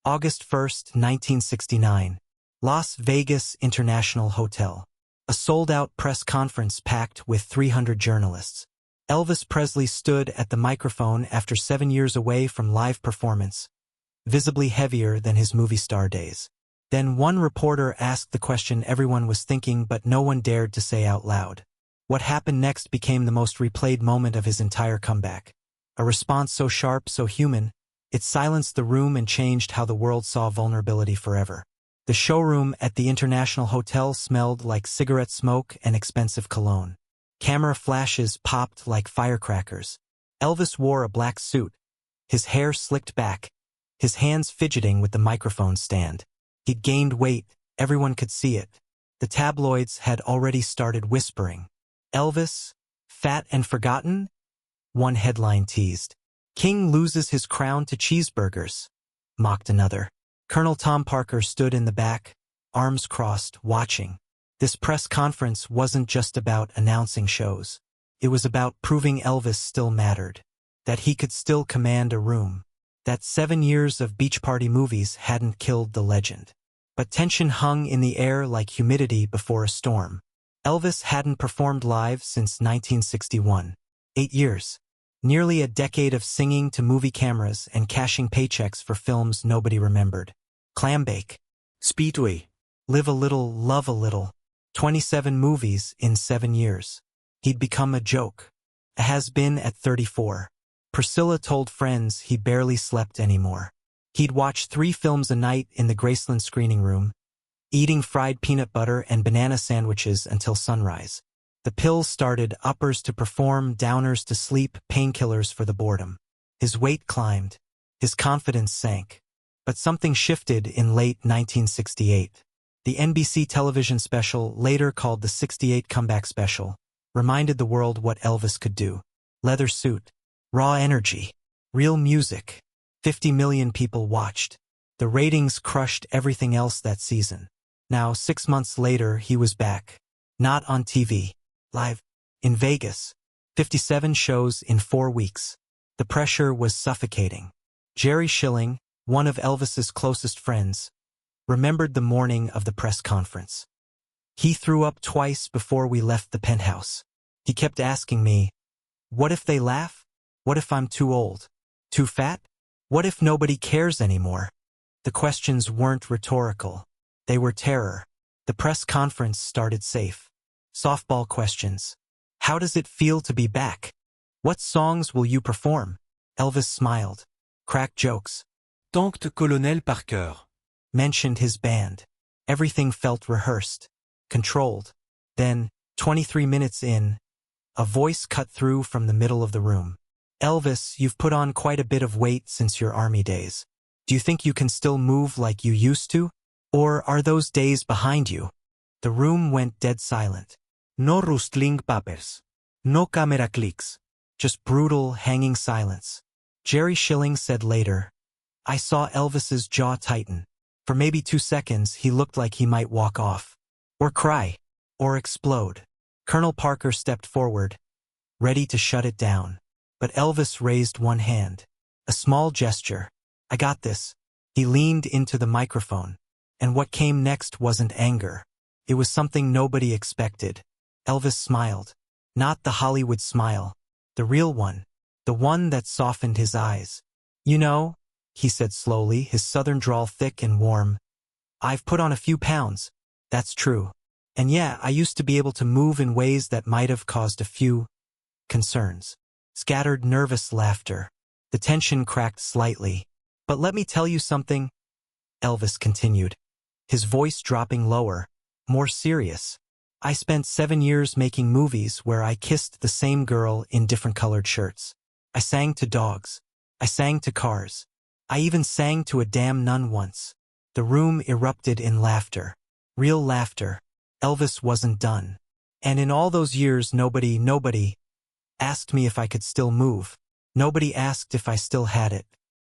August 1, 1969. Las Vegas International Hotel. A sold-out press conference packed with 300 journalists. Elvis Presley stood at the microphone after 7 years away from live performance, visibly heavier than his movie star days. Then one reporter asked the question everyone was thinking but no one dared to say out loud. What happened next became the most replayed moment of his entire comeback. A response so sharp, so human, it silenced the room and changed how the world saw vulnerability forever. The showroom at the International Hotel smelled like cigarette smoke and expensive cologne. Camera flashes popped like firecrackers. Elvis wore a black suit, his hair slicked back, his hands fidgeting with the microphone stand. He'd gained weight, everyone could see it. The tabloids had already started whispering. Elvis, fat and forgotten? One headline teased. King loses his crown to cheeseburgers, mocked another. Colonel Tom Parker stood in the back, arms crossed, watching. This press conference wasn't just about announcing shows. It was about proving Elvis still mattered, that he could still command a room, that 7 years of beach party movies hadn't killed the legend. But tension hung in the air like humidity before a storm. Elvis hadn't performed live since 1961. 8 years. Nearly a decade of singing to movie cameras and cashing paychecks for films nobody remembered. Clambake. Speedway. Live a Little, Love a Little. 27 movies in 7 years. He'd become a joke. A has-been at 34. Priscilla told friends he barely slept anymore. He'd watch 3 films a night in the Graceland screening room, eating fried peanut butter and banana sandwiches until sunrise. The pills started, uppers to perform, downers to sleep, painkillers for the boredom. His weight climbed. His confidence sank. But something shifted in late 1968. The NBC television special, later called the '68 Comeback Special, reminded the world what Elvis could do. Leather suit. Raw energy. Real music. 50 million people watched. The ratings crushed everything else that season. Now, 6 months later, he was back. Not on TV. Live. In Vegas. 57 shows in 4 weeks. The pressure was suffocating. Jerry Schilling, one of Elvis's closest friends, remembered the morning of the press conference. He threw up twice before we left the penthouse. He kept asking me, what if they laugh? What if I'm too old? Too fat? What if nobody cares anymore? The questions weren't rhetorical. They were terror. The press conference started safe. Softball questions. How does it feel to be back? What songs will you perform? Elvis smiled. Cracked jokes. Tanked Colonel Parker. Mentioned his band. Everything felt rehearsed. Controlled. Then, 23 minutes in, a voice cut through from the middle of the room. Elvis, you've put on quite a bit of weight since your army days. Do you think you can still move like you used to? Or are those days behind you? The room went dead silent. No rustling papers. No camera clicks. Just brutal, hanging silence. Jerry Schilling said later, I saw Elvis's jaw tighten. For maybe 2 seconds, he looked like he might walk off. Or cry. Or explode. Colonel Parker stepped forward, ready to shut it down. But Elvis raised one hand. A small gesture. I got this. He leaned into the microphone. And what came next wasn't anger. It was something nobody expected. Elvis smiled. Not the Hollywood smile. The real one. The one that softened his eyes. You know, he said slowly, his southern drawl thick and warm, I've put on a few pounds. That's true. And yeah, I used to be able to move in ways that might have caused a few concerns. Scattered nervous laughter. The tension cracked slightly. But let me tell you something, Elvis continued, his voice dropping lower, more serious. I spent 7 years making movies where I kissed the same girl in different colored shirts. I sang to dogs. I sang to cars. I even sang to a damn nun once. The room erupted in laughter. Real laughter. Elvis wasn't done. And in all those years nobody asked me if I could still move. Nobody asked if I still had it.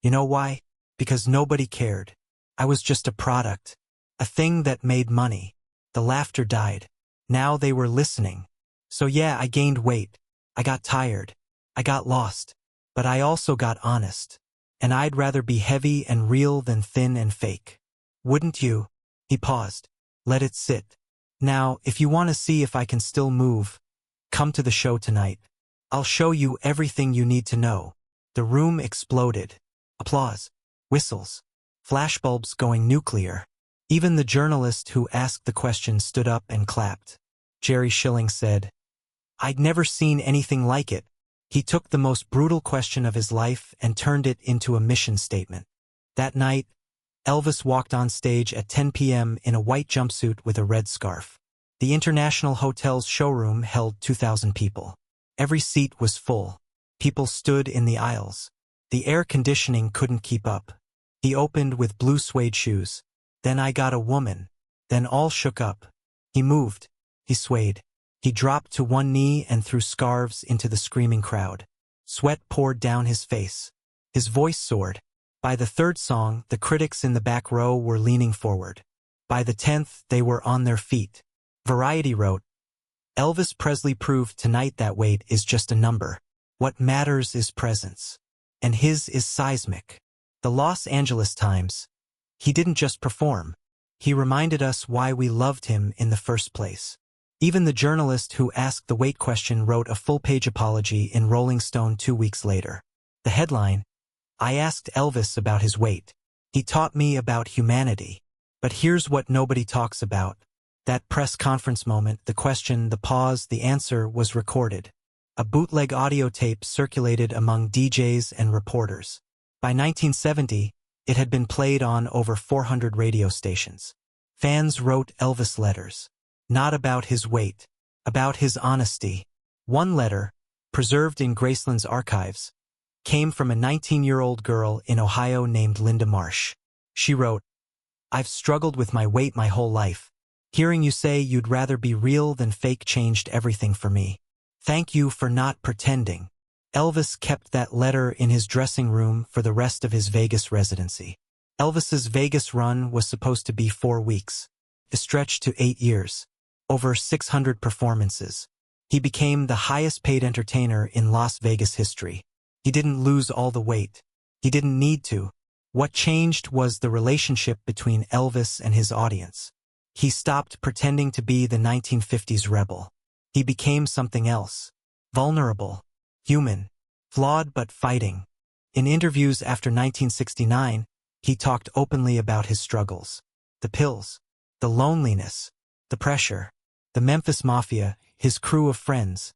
You know why? Because nobody cared. I was just a product. A thing that made money. The laughter died. Now they were listening. So yeah, I gained weight. I got tired. I got lost. But I also got honest. And I'd rather be heavy and real than thin and fake. Wouldn't you? He paused. Let it sit. Now, if you want to see if I can still move, come to the show tonight. I'll show you everything you need to know. The room exploded. Applause. Whistles. Flashbulbs going nuclear. Even the journalist who asked the question stood up and clapped. Jerry Schilling said, I'd never seen anything like it. He took the most brutal question of his life and turned it into a mission statement. That night, Elvis walked on stage at 10 p.m. in a white jumpsuit with a red scarf. The International Hotel's showroom held 2,000 people. Every seat was full. People stood in the aisles. The air conditioning couldn't keep up. He opened with blue suede shoes. Then I got a woman. Then all shook up. He moved. He swayed. He dropped to one knee and threw scarves into the screaming crowd. Sweat poured down his face. His voice soared. By the third song, the critics in the back row were leaning forward. By the 10th, they were on their feet. Variety wrote, Elvis Presley proved tonight that weight is just a number. What matters is presence. And his is seismic. The Los Angeles Times. He didn't just perform. He reminded us why we loved him in the first place. Even the journalist who asked the weight question wrote a full-page apology in Rolling Stone 2 weeks later. The headline, I asked Elvis about his weight. He taught me about humanity. But here's what nobody talks about. That press conference moment, the question, the pause, the answer was recorded. A bootleg audio tape circulated among DJs and reporters. By 1970, it had been played on over 400 radio stations. Fans wrote Elvis letters. Not about his weight, about his honesty. One letter, preserved in Graceland's archives, came from a 19-year-old girl in Ohio named Linda Marsh. She wrote, I've struggled with my weight my whole life. Hearing you say you'd rather be real than fake changed everything for me. Thank you for not pretending. Elvis kept that letter in his dressing room for the rest of his Vegas residency. Elvis's Vegas run was supposed to be 4 weeks. It stretched to 8 years. Over 600 performances. He became the highest-paid entertainer in Las Vegas history. He didn't lose all the weight. He didn't need to. What changed was the relationship between Elvis and his audience. He stopped pretending to be the 1950s rebel. He became something else. Vulnerable. Human. Flawed but fighting. In interviews after 1969, he talked openly about his struggles. The pills. The loneliness. The pressure. The Memphis Mafia, his crew of friends,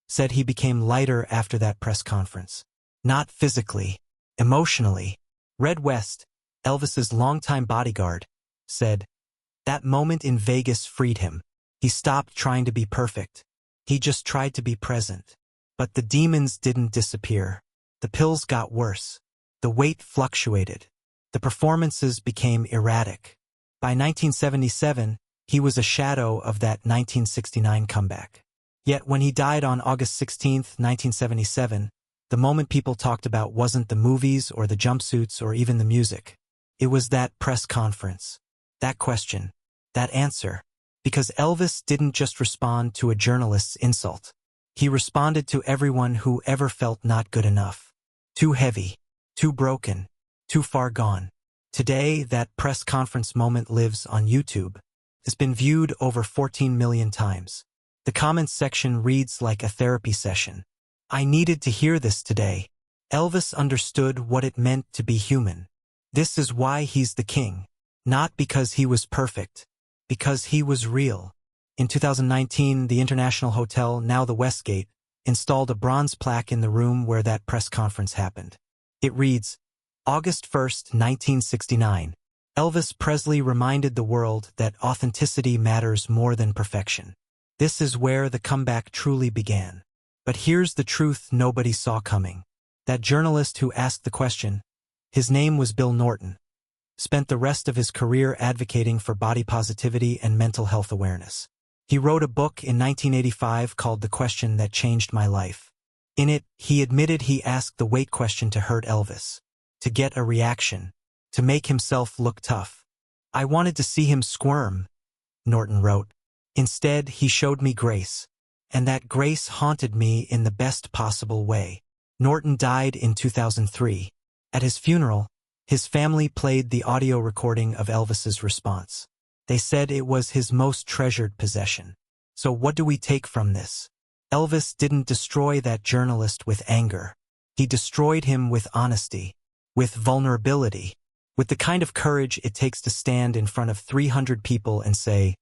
said he became lighter after that press conference. Not physically, emotionally. Red West, Elvis's longtime bodyguard, said, that moment in Vegas freed him. He stopped trying to be perfect. He just tried to be present. But the demons didn't disappear. The pills got worse. The weight fluctuated. The performances became erratic. By 1977, he was a shadow of that 1969 comeback. Yet when he died on August 16, 1977, the moment people talked about wasn't the movies or the jumpsuits or even the music. It was that press conference. That question. That answer. Because Elvis didn't just respond to a journalist's insult. He responded to everyone who ever felt not good enough. Too heavy. Too broken. Too far gone. Today, that press conference moment lives on YouTube. It's been viewed over 14 million times. The comments section reads like a therapy session. I needed to hear this today. Elvis understood what it meant to be human. This is why he's the king. Not because he was perfect. Because he was real. In 2019, the International Hotel, now the Westgate, installed a bronze plaque in the room where that press conference happened. It reads, August 1, 1969. Elvis Presley reminded the world that authenticity matters more than perfection. This is where the comeback truly began. But here's the truth nobody saw coming. That journalist who asked the question, his name was Bill Norton, spent the rest of his career advocating for body positivity and mental health awareness. He wrote a book in 1985 called The Question That Changed My Life. In it, he admitted he asked the weight question to hurt Elvis, to get a reaction, to make himself look tough. I wanted to see him squirm, Norton wrote. Instead, he showed me grace, and that grace haunted me in the best possible way. Norton died in 2003. At his funeral, his family played the audio recording of Elvis's response. They said it was his most treasured possession. So what do we take from this? Elvis didn't destroy that journalist with anger. He destroyed him with honesty, with vulnerability, with the kind of courage it takes to stand in front of 300 people and say,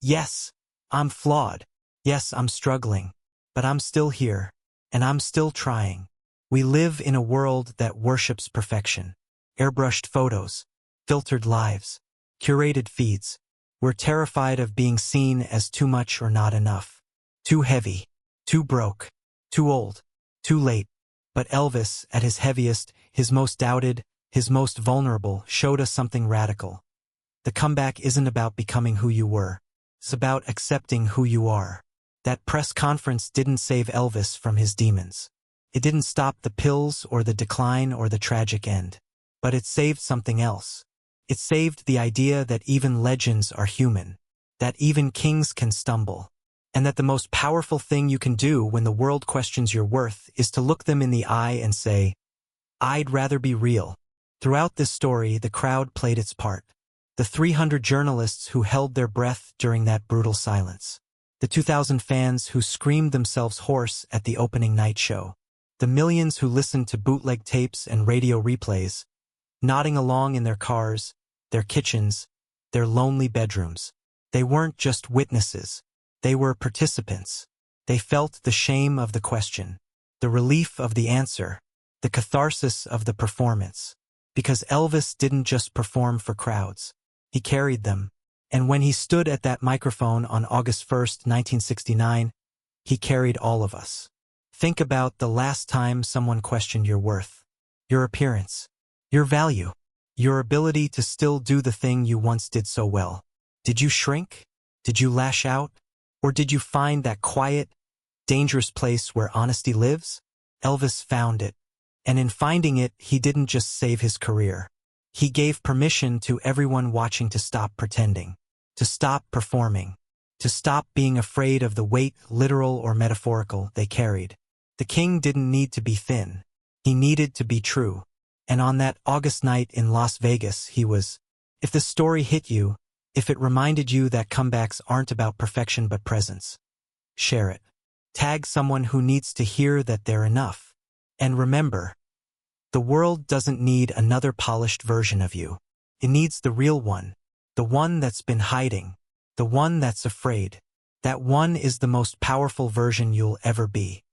"Yes, I'm flawed. Yes, I'm struggling. But I'm still here. And I'm still trying." We live in a world that worships perfection. Airbrushed photos, filtered lives, curated feeds. We're terrified of being seen as too much or not enough. Too heavy, too broke, too old, too late. But Elvis, at his heaviest, his most doubted, his most vulnerable, showed us something radical. The comeback isn't about becoming who you were. It's about accepting who you are. That press conference didn't save Elvis from his demons. It didn't stop the pills or the decline or the tragic end. But it saved something else. It saved the idea that even legends are human, that even kings can stumble, and that the most powerful thing you can do when the world questions your worth is to look them in the eye and say, "I'd rather be real." Throughout this story, the crowd played its part. The 300 journalists who held their breath during that brutal silence. The 2,000 fans who screamed themselves hoarse at the opening night show. The millions who listened to bootleg tapes and radio replays, nodding along in their cars, their kitchens, their lonely bedrooms. They weren't just witnesses. They were participants. They felt the shame of the question, the relief of the answer, the catharsis of the performance. Because Elvis didn't just perform for crowds. He carried them. And when he stood at that microphone on August 1st, 1969, he carried all of us. Think about the last time someone questioned your worth, your appearance, your value, your ability to still do the thing you once did so well. Did you shrink? Did you lash out? Or did you find that quiet, dangerous place where honesty lives? Elvis found it. And in finding it, he didn't just save his career. He gave permission to everyone watching to stop pretending, to stop performing, to stop being afraid of the weight, literal or metaphorical, they carried. The king didn't need to be thin. He needed to be true. And on that August night in Las Vegas, he was. If the story hit you, if it reminded you that comebacks aren't about perfection but presence, share it. Tag someone who needs to hear that they're enough. And remember, the world doesn't need another polished version of you. It needs the real one, the one that's been hiding, the one that's afraid. That one is the most powerful version you'll ever be.